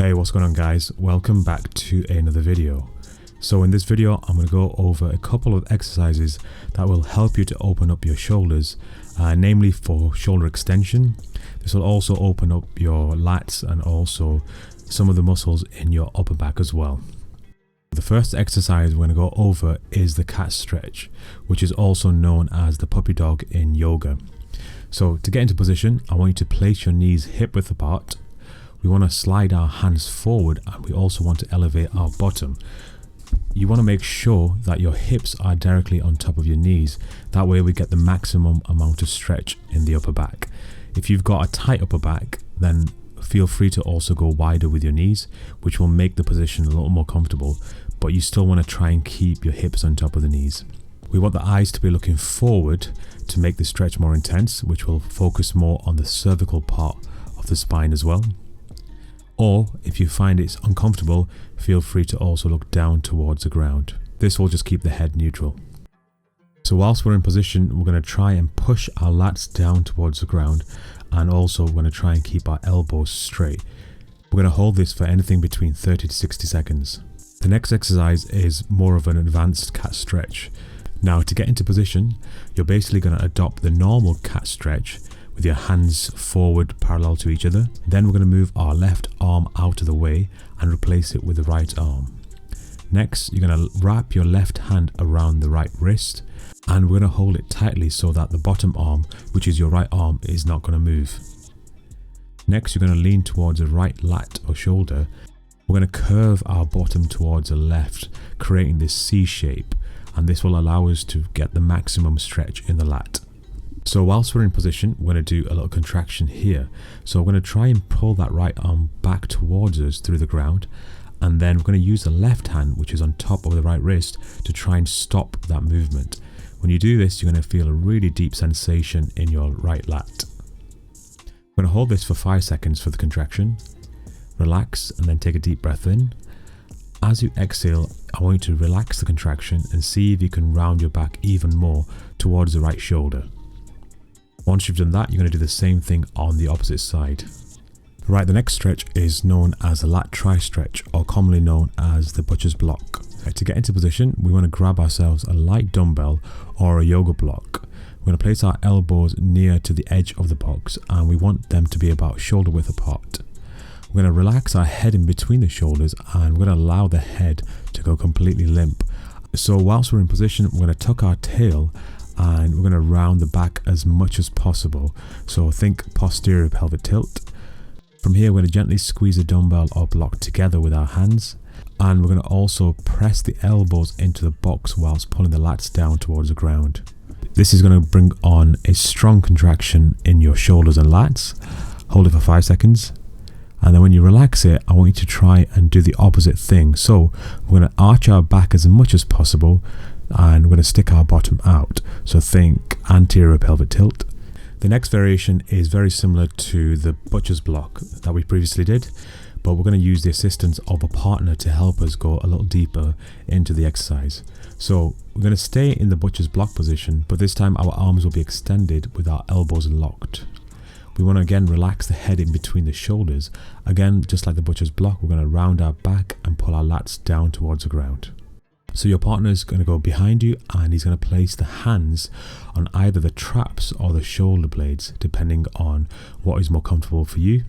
Hey, what's going on guys? Welcome back to another video. So in this video, I'm going to go over a couple of exercises that will help you to open up your shoulders, namely for shoulder extension. This will also open up your lats and also some of the muscles in your upper back as well. The first exercise we're going to go over is the cat stretch, which is also known as the puppy dog in yoga. So to get into position, I want you to place your knees hip width apart. We want to slide our hands forward and we also want to elevate our bottom. You want to make sure that your hips are directly on top of your knees. That way we get the maximum amount of stretch in the upper back. If you've got a tight upper back, then feel free to also go wider with your knees, which will make the position a little more comfortable, but you still want to try and keep your hips on top of the knees. We want the eyes to be looking forward to make the stretch more intense, which will focus more on the cervical part of the spine as well. Or if you find it's uncomfortable, feel free to also look down towards the ground. This will just keep the head neutral. So whilst we're in position, we're going to try and push our lats down towards the ground, and also we're going to try and keep our elbows straight. We're going to hold this for anything between 30 to 60 seconds. The next exercise is more of an advanced cat stretch. Now to get into position, you're basically going to adopt the normal cat stretch with your hands forward parallel to each other. Then we're going to move our left arm out of the way and replace it with the right arm. Next, you're going to wrap your left hand around the right wrist and we're going to hold it tightly so that the bottom arm, which is your right arm, is not going to move. Next, you're going to lean towards the right lat or shoulder. We're going to curve our bottom towards the left, creating this C shape, and this will allow us to get the maximum stretch in the lat. So whilst we're in position, we're going to do a little contraction here. So we're going to try and pull that right arm back towards us through the ground, and then we're going to use the left hand, which is on top of the right wrist, to try and stop that movement. When you do this, you're going to feel a really deep sensation in your right lat. We're going to hold this for 5 seconds for the contraction. Relax and then take a deep breath in. As you exhale, I want you to relax the contraction and see if you can round your back even more towards the right shoulder. Once you've done that, you're going to do the same thing on the opposite side. Right, the next stretch is known as the Lat Tri Stretch, or commonly known as the butcher's block. Right, to get into position, we want to grab ourselves a light dumbbell or a yoga block. We're going to place our elbows near to the edge of the box and we want them to be about shoulder width apart. We're going to relax our head in between the shoulders and we're going to allow the head to go completely limp. So whilst we're in position, we're going to tuck our tail and we're going to round the back as much as possible. So think posterior pelvic tilt. From here, we're going to gently squeeze the dumbbell or block together with our hands. And we're going to also press the elbows into the box whilst pulling the lats down towards the ground. This is going to bring on a strong contraction in your shoulders and lats. Hold it for 5 seconds. And then when you relax it, I want you to try and do the opposite thing. So we're going to arch our back as much as possible and we're going to stick our bottom out. So think anterior pelvic tilt. The next variation is very similar to the butcher's block that we previously did, but we're going to use the assistance of a partner to help us go a little deeper into the exercise. So we're going to stay in the butcher's block position, but this time our arms will be extended with our elbows locked. We want to again relax the head in between the shoulders. Again, just like the butcher's block, we're going to round our back and pull our lats down towards the ground. So your partner is going to go behind you and he's going to place the hands on either the traps or the shoulder blades, depending on what is more comfortable for you.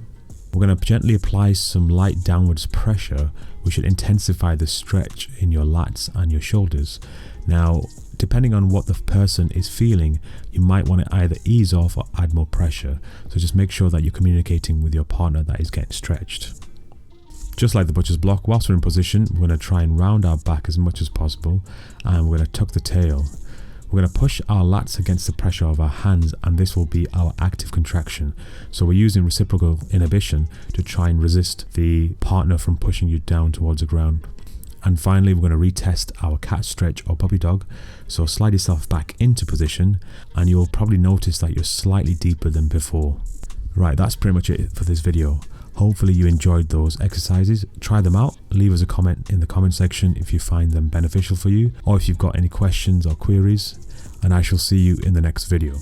We're going to gently apply some light downwards pressure, which should intensify the stretch in your lats and your shoulders. Now, depending on what the person is feeling, you might want to either ease off or add more pressure. So just make sure that you're communicating with your partner that is getting stretched. Just like the butcher's block, whilst we're in position, we're going to try and round our back as much as possible and we're going to tuck the tail. We're going to push our lats against the pressure of our hands and this will be our active contraction. So we're using reciprocal inhibition to try and resist the partner from pushing you down towards the ground. And finally, we're going to retest our cat stretch or puppy dog. So slide yourself back into position and you'll probably notice that you're slightly deeper than before. Right, that's pretty much it for this video. Hopefully you enjoyed those exercises. Try them out. Leave us a comment in the comment section if you find them beneficial for you or if you've got any questions or queries. And I shall see you in the next video.